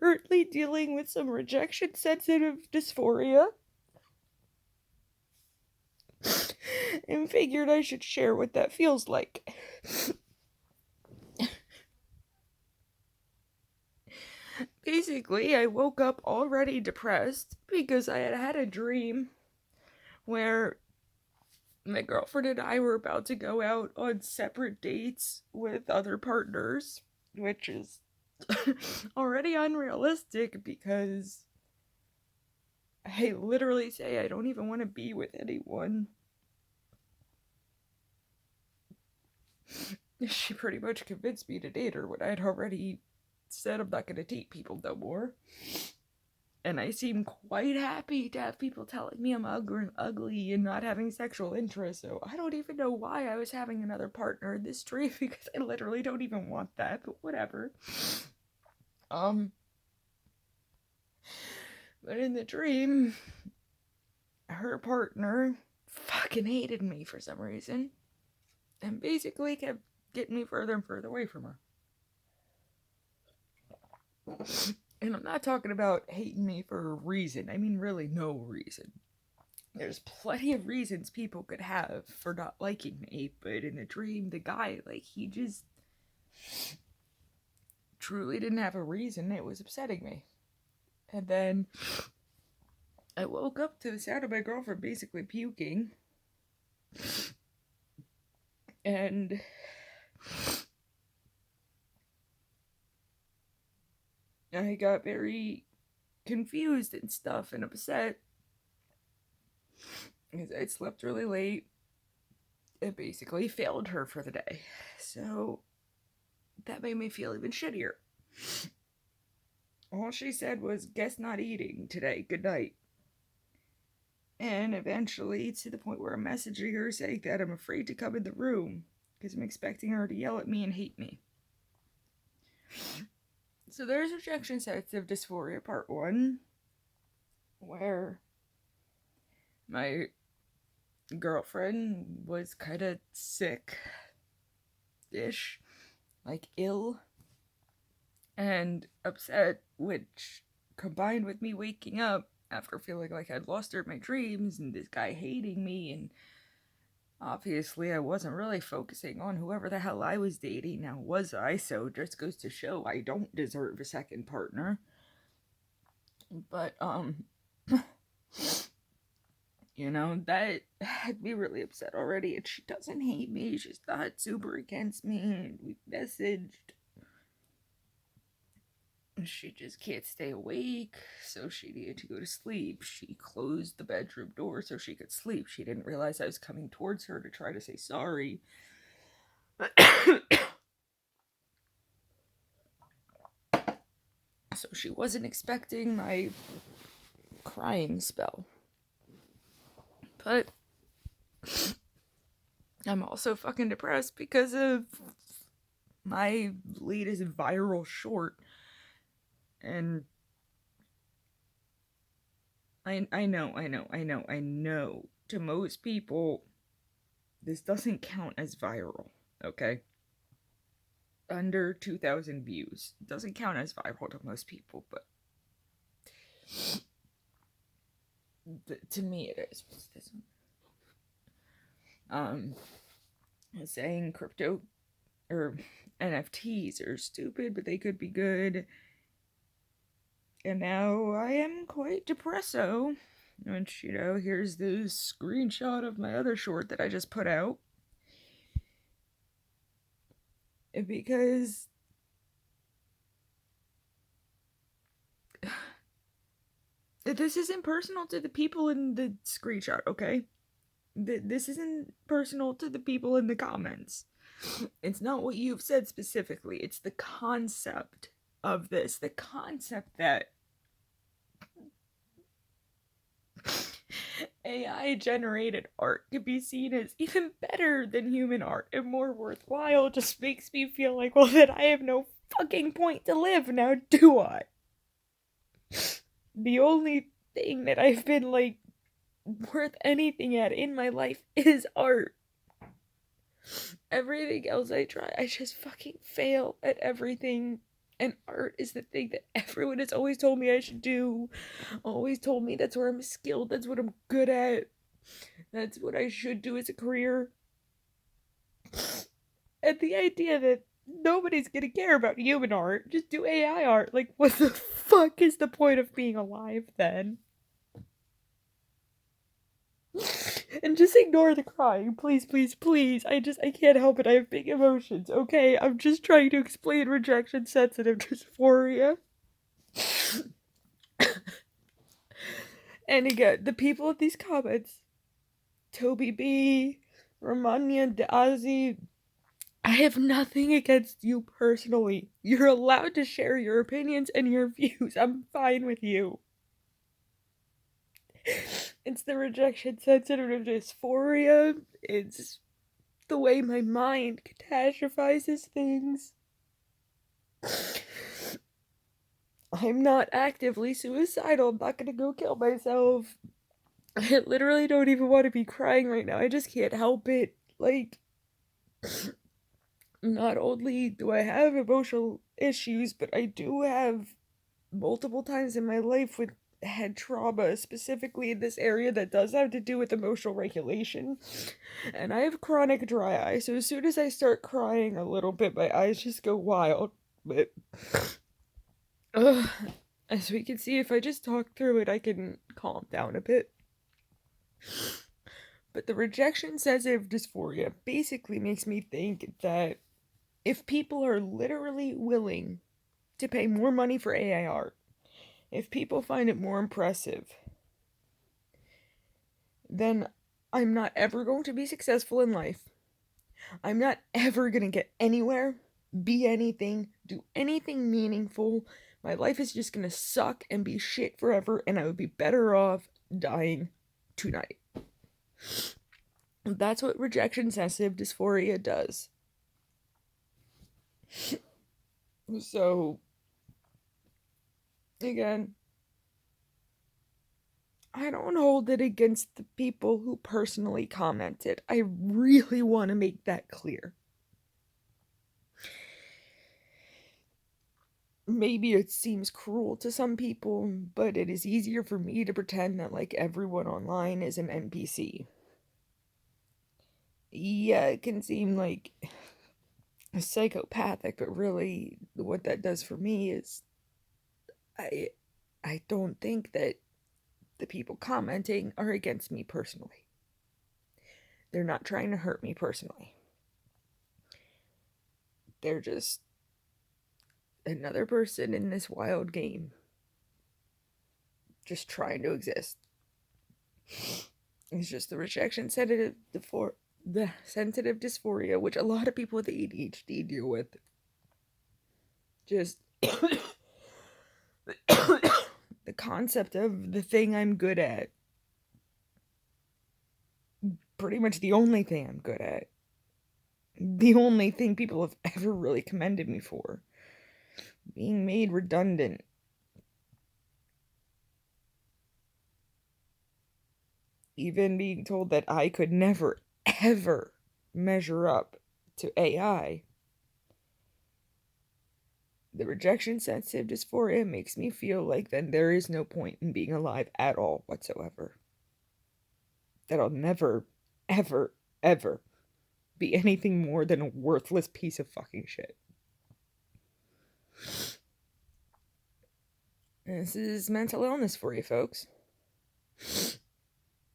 currently dealing with some rejection sensitive dysphoria. And figured I should share what that feels like. Basically, I woke up already depressed because I had had a dream where my girlfriend and I were about to go out on separate dates with other partners, which is already unrealistic because I literally say I don't even want to be with anyone. She pretty much convinced me to date her when I'd already said I'm not going to date people no more. And I seem quite happy to have people telling me I'm ugly and not having sexual interest, so I don't even know why I was having another partner in this dream because I literally don't even want that, but whatever. But in the dream, her partner fucking hated me for some reason and basically kept getting me further and further away from her. And I'm not talking about hating me for a reason. I mean, really, no reason. There's plenty of reasons people could have for not liking me, but in the dream, the guy, he just truly didn't have a reason. It was upsetting me. And then I woke up to the sound of my girlfriend basically puking. And I got very confused and stuff and upset because I'd slept really late. It basically failed her for the day. So that made me feel even shittier. All she said was, "Guess not eating today. Good night." And eventually, to the point where I'm messaging her saying that I'm afraid to come in the room because I'm expecting her to yell at me and hate me. So there's Rejection Sensitive Dysphoria Part 1, where my girlfriend was kind of sick-ish, ill, and upset, which combined with me waking up after feeling like I'd lost her in my dreams and this guy hating me, and obviously I wasn't really focusing on whoever the hell I was dating. Now, was I? So it just goes to show I don't deserve a second partner. But, that had me really upset already, and she doesn't hate me. She's not super against me, and we messaged. She just can't stay awake, so she needed to go to sleep. She closed the bedroom door so she could sleep. She didn't realize I was coming towards her to try to say sorry. So she wasn't expecting my crying spell. But I'm also fucking depressed because of my latest viral short. And I know. To most people, this doesn't count as viral, okay? Under 2,000 views. It doesn't count as viral to most people, but to me it is. What's this one? Saying crypto or NFTs are stupid, but they could be good. And now I am quite depresso. Which, here's this screenshot of my other short that I just put out. Because this isn't personal to the people in the screenshot, okay? This isn't personal to the people in the comments. It's not what you've said specifically. It's the concept of this. The concept that AI-generated art could be seen as even better than human art and more worthwhile just makes me feel like, well, then I have no fucking point to live now, do I? The only thing that I've been, worth anything at in my life is art. Everything else I try, I just fucking fail at everything And art is the thing that everyone has always told me I should do. Always told me that's where I'm skilled, that's what I'm good at. That's what I should do as a career. And the idea that nobody's gonna care about human art, just do AI art. Like, what the fuck is the point of being alive then? And just ignore the crying, please, please, please. I can't help it. I have big emotions, okay? I'm just trying to explain rejection sensitive dysphoria. And again, the people in these comments, Toby B, Romania Dazi, I have nothing against you personally. You're allowed to share your opinions and your views. I'm fine with you. It's the rejection sensitive dysphoria. It's the way my mind catastrophizes things. I'm not actively suicidal. I'm not gonna go kill myself. I literally don't even want to be crying right now. I just can't help it. Like, not only do I have emotional issues, but I do have multiple times in my life with head trauma, specifically in this area that does have to do with emotional regulation. And I have chronic dry eye, so as soon as I start crying a little bit, my eyes just go wild. But as we can see, if I just talk through it, I can calm down a bit. But the rejection sensitive dysphoria basically makes me think that if people are literally willing to pay more money for AI art, if people find it more impressive, then I'm not ever going to be successful in life. I'm not ever going to get anywhere, be anything, do anything meaningful. My life is just going to suck and be shit forever, and I would be better off dying tonight. That's what rejection sensitive dysphoria does. So, again, I don't hold it against the people who personally commented. I really want to make that clear. Maybe it seems cruel to some people, but it is easier for me to pretend that, like, everyone online is an NPC. Yeah, it can seem like psychopathic, but really what that does for me is I don't think that the people commenting are against me personally. They're not trying to hurt me personally. They're just another person in this wild game, just trying to exist. It's just the rejection sensitive dysphoria, which a lot of people with ADHD deal with. Just the concept of the thing I'm good at. Pretty much the only thing I'm good at. The only thing people have ever really commended me for. Being made redundant. Even being told that I could never, ever measure up to AI. The rejection sensitive dysphoria makes me feel like then there is no point in being alive at all whatsoever. That I'll never, ever, ever be anything more than a worthless piece of fucking shit. This is mental illness for you folks.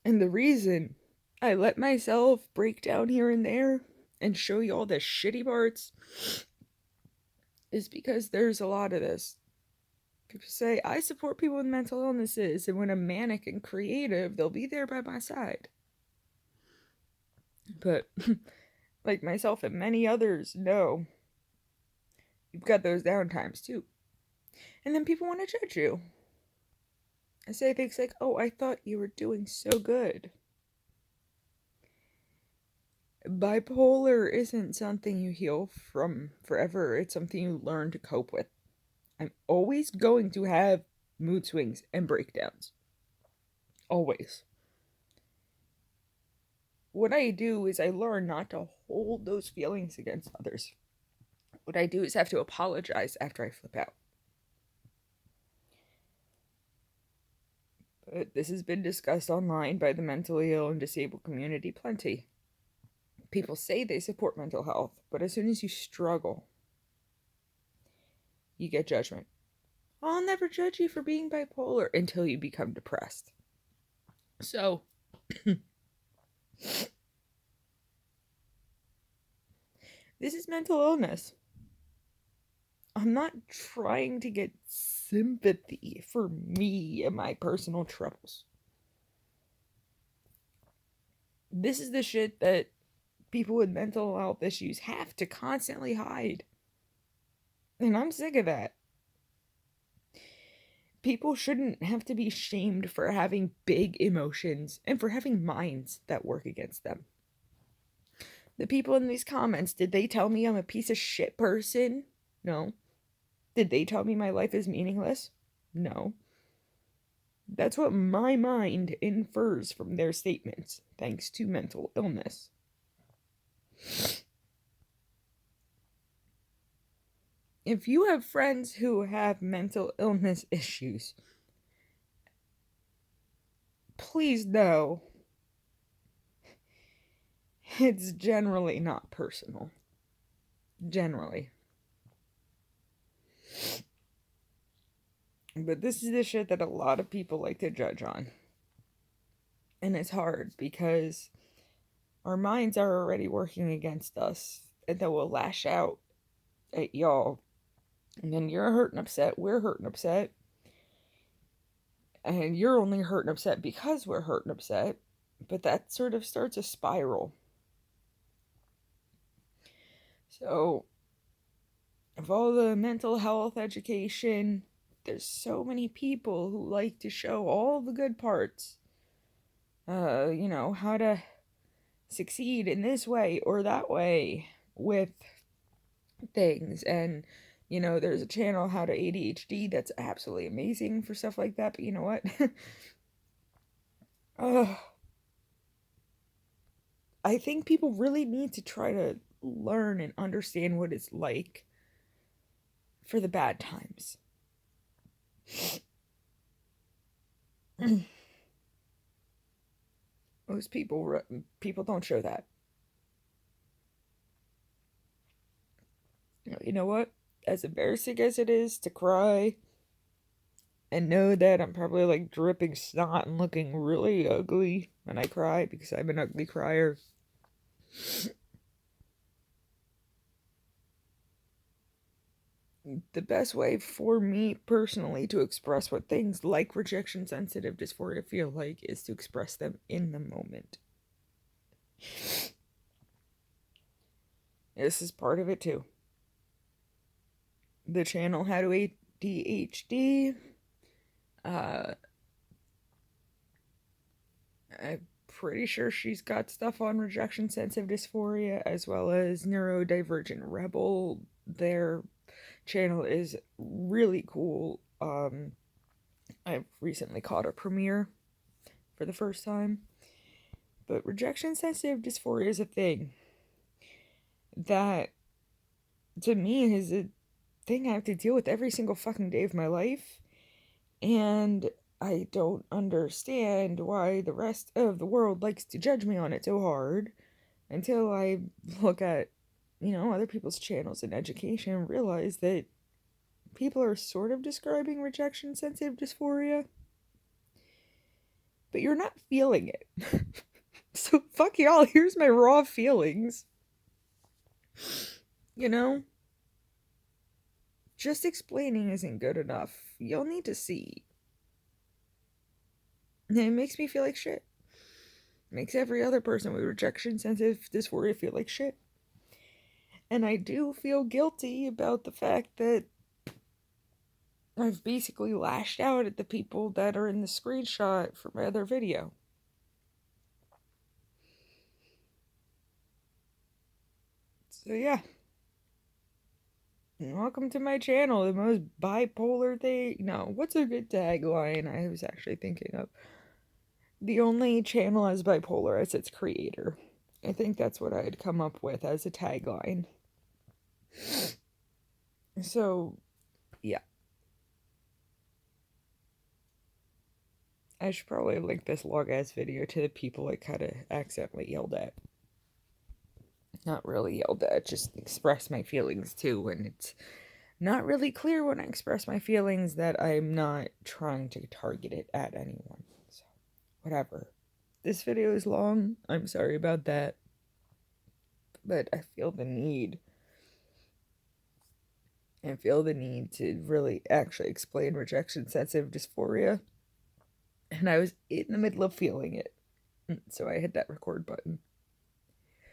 And the reason I let myself break down here and there and show you all the shitty parts is because there's a lot of this. People say, I support people with mental illnesses, and when I'm manic and creative, they'll be there by my side. But, like myself and many others know, you've got those downtimes too. And then people want to judge you. I say things like, oh, I thought you were doing so good. Bipolar isn't something you heal from forever. It's something you learn to cope with. I'm always going to have mood swings and breakdowns. Always. What I do is I learn not to hold those feelings against others. What I do is have to apologize after I flip out. But this has been discussed online by the mentally ill and disabled community plenty. People say they support mental health, but as soon as you struggle, you get judgment. I'll never judge you for being bipolar until you become depressed. So, this is mental illness. I'm not trying to get sympathy for me and my personal troubles. This is the shit that people with mental health issues have to constantly hide. And I'm sick of that. People shouldn't have to be shamed for having big emotions and for having minds that work against them. The people in these comments, did they tell me I'm a piece of shit person? No. Did they tell me my life is meaningless? No. That's what my mind infers from their statements, thanks to mental illness. If you have friends who have mental illness issues, please know it's generally not personal. Generally. But this is the shit that a lot of people like to judge on. And it's hard because our minds are already working against us, and then we'll lash out at y'all. And then you're hurt and upset, we're hurt and upset. And you're only hurt and upset because we're hurt and upset. But that sort of starts a spiral. So, of all the mental health education, there's so many people who like to show all the good parts. How to succeed in this way or that way with things. And, there's a channel, How to ADHD, that's absolutely amazing for stuff like that. But you know what? I think people really need to try to learn and understand what it's like for the bad times. Most people don't show that. You know what? As embarrassing as it is to cry and know that I'm probably like dripping snot and looking really ugly when I cry because I'm an ugly crier. The best way for me personally to express what things like rejection sensitive dysphoria feel like is to express them in the moment. This is part of it too. The channel How to ADHD. I'm pretty sure she's got stuff on rejection sensitive dysphoria as well as neurodivergent rebel. Their channel is really cool. I've recently caught a premiere for the first time. But rejection sensitive dysphoria is a thing that, to me, is a thing I have to deal with every single fucking day of my life. And I don't understand why the rest of the world likes to judge me on it so hard until I look at, other people's channels in education and realize that people are sort of describing rejection sensitive dysphoria, but you're not feeling it. So fuck y'all, here's my raw feelings. Just explaining isn't good enough. You'll need to see. And it makes me feel like shit. It makes every other person with rejection sensitive dysphoria feel like shit. And I do feel guilty about the fact that I've basically lashed out at the people that are in the screenshot for my other video. So yeah. Welcome to my channel, the most bipolar thing. No, what's a good tagline I was actually thinking of? The only channel as bipolar as its creator. I think that's what I'd come up with as a tagline. So, yeah. I should probably link this long ass video to the people I kind of accidentally yelled at. Not really yelled at, just express my feelings too. When it's not really clear when I express my feelings that I'm not trying to target it at anyone. So, whatever. This video is long. I'm sorry about that. But I feel the need. I feel the need to really actually explain rejection sensitive dysphoria. And I was in the middle of feeling it. So I hit that record button.